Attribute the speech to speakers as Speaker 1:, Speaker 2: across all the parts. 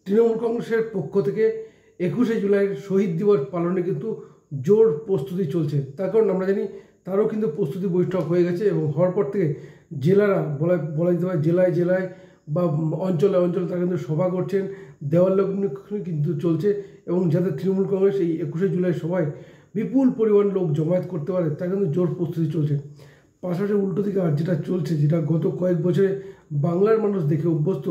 Speaker 1: তৃণমূল কংগ্রেসের পক্ষ থেকে 21শে জুলাইয়ের শহীদ দিবস পালনে কিন্তু জোর প্রস্তুতি চলছে। তার কারণ আমরা জানি তারও কিন্তু প্রস্তুতি বৈঠক হয়ে গেছে এবং হওয়ার পর থেকে জেলারা বলা যেতে পারে জেলায় জেলায় বা অঞ্চলে অঞ্চলে তারা কিন্তু সভা করছেন, দেওয়ালগ্ন কিন্তু চলছে এবং যাতে তৃণমূল কংগ্রেস এই 21শে জুলাই সভায় বিপুল পরিমাণ লোক জমায়েত করতে পারে তার কিন্তু জোর প্রস্তুতি চলছে। পাশাপাশি উল্টো দিকে আর যেটা চলছে, যেটা গত কয়েক বছরে বাংলার মানুষ দেখে অভ্যস্ত,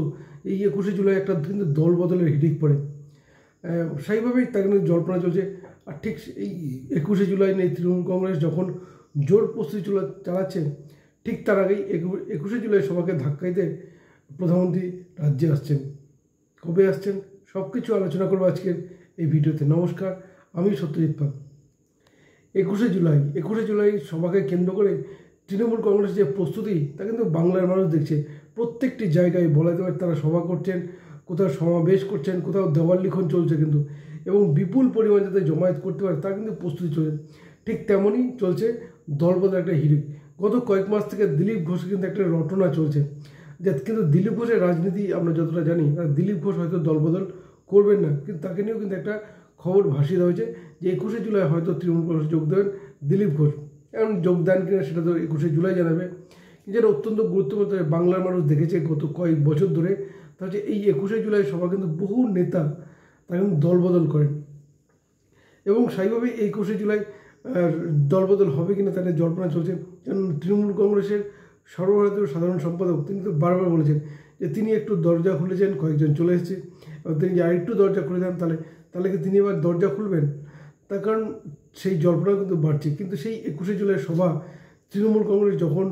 Speaker 1: এই 21শে জুলাই একটা কিন্তু দল বদলের হিড়িক পড়ে, সেইভাবেই তার কিন্তু জল্পনা চলছে। আর ঠিক এই 21শে জুলাই নিয়ে তৃণমূল কংগ্রেস যখন জোর প্রস্তুতি চালাচ্ছে, ঠিক তার আগেই 21শে জুলাই সভাকে ধাক্কা দিতে প্রধানমন্ত্রী রাজ্যে আসছেন। কবে আসছেন সব কিছু আলোচনা করবো আজকের এই ভিডিওতে। নমস্কার, আমি সত্যজিৎ পাল। 21শে জুলাই সভাকে কেন্দ্র করে তৃণমূল কংগ্রেস যে প্রস্তুতি তা কিন্তু বাংলার মানুষ দেখছে। প্রত্যেকটি জায়গায় বলা যেতে পারে তারা সভা করছেন, কোথাও সমাবেশ করছেন, কোথাও দেওয়াল লিখন চলছে কিন্তু, এবং বিপুল পরিমাণ যাতে জমায়েত করতে পারে তার কিন্তু প্রস্তুতি চলছে। ঠিক তেমনই চলছে দলবদল একটা হিড়িক। গত কয়েক মাস থেকে দিলীপ ঘোষের কিন্তু একটা রটনা চলছে, যে কিন্তু দিলীপ ঘোষের রাজনীতি আমরা যতটা জানি, দিলীপ ঘোষ হয়তো দলবদল করবেন না, কিন্তু তাকে নিয়েও কিন্তু একটা খবর ভাসিয়ে দেওয়া হয়েছে যে 21শে জুলাই হয়তো তৃণমূল কংগ্রেস যোগ দেবেন দিলীপ ঘোষ। এখন যোগদান কিনা সেটা তো 21শে জুলাই জানাবে। যেটা অত্যন্ত গুরুত্বপূর্ণ বাংলার মানুষ দেখেছে গত কয়েক বছর ধরে, তা হচ্ছে এই 21শে জুলাই সভা কিন্তু বহু নেতা তারা কিন্তু দলবদল করেন এবং সেইভাবেই 21শে জুলাই দলবদল হবে কিনা তাদের জল্পনা চলছে। কারণ তৃণমূল কংগ্রেসের সর্বভারতীয় সাধারণ সম্পাদক তিনি তো বারবার বলেছেন যে তিনি একটু দরজা খুলেছেন, কয়েকজন চলে এসেছে, এবং তিনি যে আরেকটু দরজা খুলে দেন তাহলে কি তিনি এবার দরজা খুলবেন। তার কারণ সেই জল্পনা কিন্তু বাড়ছে। কিন্তু সেই 21শে জুলাই সভা তৃণমূল কংগ্রেস যখন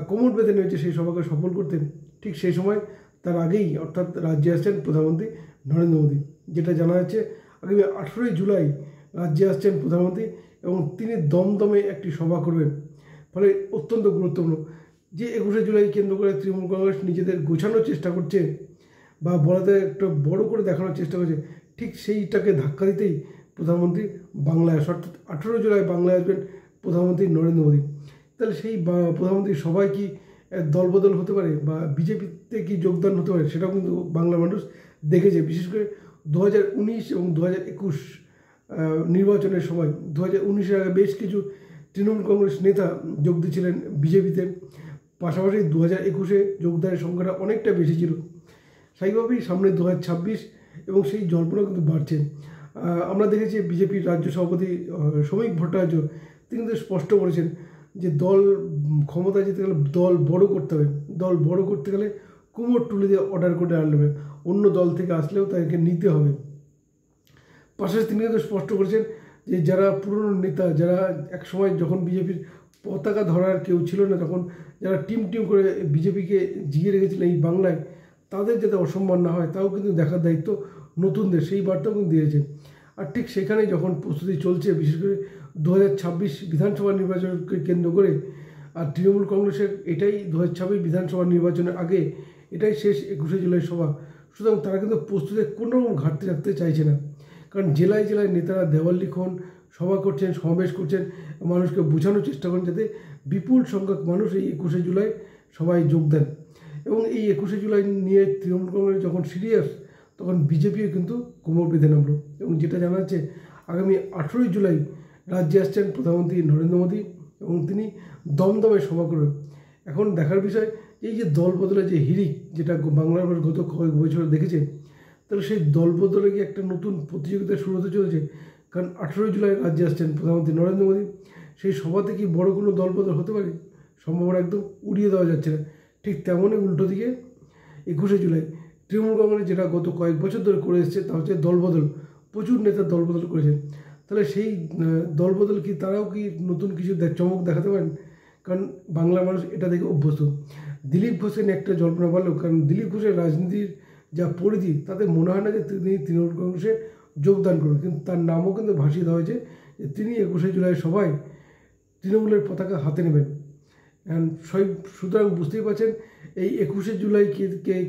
Speaker 1: কোমর বেঁধে নিয়েছে সেই সভাকে সফল করতেন, ঠিক সেই সময় তার আগেই অর্থাৎ রাজ্যে আসছেন প্রধানমন্ত্রী নরেন্দ্র মোদী। যেটা জানা যাচ্ছে আগামী 18ই জুলাই রাজ্যে আসছেন প্রধানমন্ত্রী এবং তিনি দমদমে একটি সভা করবেন। ফলে অত্যন্ত গুরুত্বপূর্ণ যে 21শে জুলাই কেন্দ্র করে তৃণমূল কংগ্রেস নিজেদের গোছানোর চেষ্টা করছে বা বলাতে একটু বড় করে দেখানোর চেষ্টা করছে, ঠিক সেইটাকে ধাক্কা দিতেই প্রধানমন্ত্রী বাংলায় অর্থাৎ 18 জুলাই বাংলায় আসবেন প্রধানমন্ত্রী নরেন্দ্র মোদী। তাহলে সেই প্রধানমন্ত্রী সবাই কি দলবদল হতে পারে বা বিজেপিতে কি যোগদান হতে পারে, সেটাও কিন্তু বাংলার মানুষ দেখেছে। বিশেষ করে 2019 এবং 2021 নির্বাচনের সময় 2019-এর আগে বেশ কিছু তৃণমূল কংগ্রেস নেতা যোগ দিয়েছিলেন বিজেপিতে, পাশাপাশি 2021-এ যোগদানের সংখ্যাটা অনেকটা বেশি ছিল। সেইভাবেই সামনে 2026 এবং সেই জল্পনা কিন্তু বাড়ছে। আমরা দেখেছি বিজেপির রাজ্য সভাপতি শ্রমিক ভট্টাচার্য তিনি কিন্তু স্পষ্ট করেছেন যে দল ক্ষমতায় যেতে গেলে দল বড় করতে হবে, দল বড় করতে গেলে কুমোর তুলে দিয়ে অর্ডার করে আনবে, অন্য দল থেকে আসলেও তাদেরকে নিতে হবে। পাশাপাশি তিনি কিন্তু স্পষ্ট করেছেন যে যারা পুরনো নেতা, যারা একসময় যখন বিজেপির পতাকা ধরার কেউ ছিল না, তখন যারা টিম করে বিজেপিকে জিয়ে রেখেছিলেন এই বাংলায়, তাদের যাতে অসম্মান না হয় তাও কিন্তু দেখার দায়িত্ব নতুনদের, সেই বার্তাও কিন্তু দিয়েছে। আর ঠিক সেখানেই যখন প্রস্তুতি চলছে বিশেষ করে 2026 বিধানসভা নির্বাচনকে কেন্দ্র করে, আর তৃণমূল কংগ্রেসের এটাই 2026 বিধানসভা নির্বাচনের আগে এটাই শেষ 21শে জুলাই সভা, সুতরাং তারা কিন্তু প্রস্তুতির কোনো রকম ঘাটতি রাখতে চাইছে না। কারণ জেলায় জেলায় নেতারা দেওয়াল লিখন সভা করছেন, সমাবেশ করছেন, মানুষকে বোঝানোর চেষ্টা করেন যাতে বিপুল সংখ্যক মানুষ এই 21শে জুলাই সভায় যোগ দেন। এবং এই 21শে জুলাই নিয়ে তৃণমূল কংগ্রেস যখন সিরিয়াস, তখন বিজেপিও কিন্তু কোমর বেঁধে নামলো। এবং যেটা জানা যাচ্ছে আগামী 18ই জুলাই রাজ্যে আসছেন প্রধানমন্ত্রী নরেন্দ্র মোদী এবং তিনি দমদমে সভা করবেন। এখন দেখার বিষয় এই যে দল বদলে যে হিড়িক, যেটা বাংলার মানুষ গত কয়েক বছর দেখেছে, তাহলে সেই দল বদলে গিয়ে একটা নতুন প্রতিযোগিতা শুরু হতে চলেছে। কারণ 18ই জুলাই রাজ্যে আসছেন প্রধানমন্ত্রী নরেন্দ্র মোদী, সেই সভাতে কি বড় কোনো দল বদল হতে পারে? সম্ভাবনা একদম উড়িয়ে দেওয়া যাচ্ছে না। ঠিক তেমনই উল্টো দিকে 21শে জুলাই তৃণমূল কংগ্রেস যেটা গত কয়েক বছর ধরে করে এসছে তা হচ্ছে দলবদল, প্রচুর নেতা দলবদল করেছেন। তাহলে সেই দলবদল কি তারাও কি নতুন কিছু চমক দেখাতে পারেন? কারণ বাংলার মানুষ এটা দেখে অভ্যস্ত। দিলীপ ঘোষের একটা জল্পনা বাড়লো, কারণ দিলীপ ঘোষের রাজনীতির যা পরিধি তাতে মনে হয় না যে তিনি তৃণমূল কংগ্রেসে যোগদান করবেন, কিন্তু তার নামও কিন্তু ভাসিয়ে দেওয়া হয়েছে যে তিনি 21শে জুলাই সভায় তৃণমূলের পতাকা হাতে নেবেন। সুতরাং বুঝতেই পারছেন এই 21শে জুলাইকে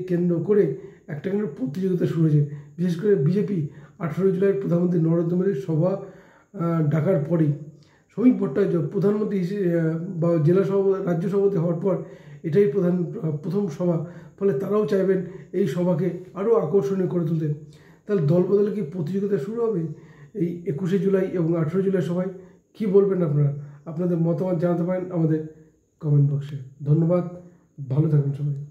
Speaker 1: কেন্দ্র করে একটা কিন্তু প্রতিযোগিতা শুরু হয়েছে। বিশেষ করে বিজেপি 18 জুলাই প্রধানমন্ত্রী নরেন্দ্র মোদীর সভা ডাকার পরেই শ্রমিক ভট্টাচার্য প্রধানমন্ত্রী হিসেবে বা রাজ্য সভাপতি হওয়ার পর এটাই প্রথম সভা। ফলে তারাও চাইবেন এই সভাকে আরও আকর্ষণীয় করে তুলতে। তাহলে দল বদলে কি প্রতিযোগিতা শুরু হবে এই 21শে জুলাই এবং 18 জুলাই সভায়? কী বলবেন আপনারা? আপনাদের মতামত জানাতে পারেন আমাদের কমেন্ট বক্সে। ধন্যবাদ, ভালো থাকুন সবাই।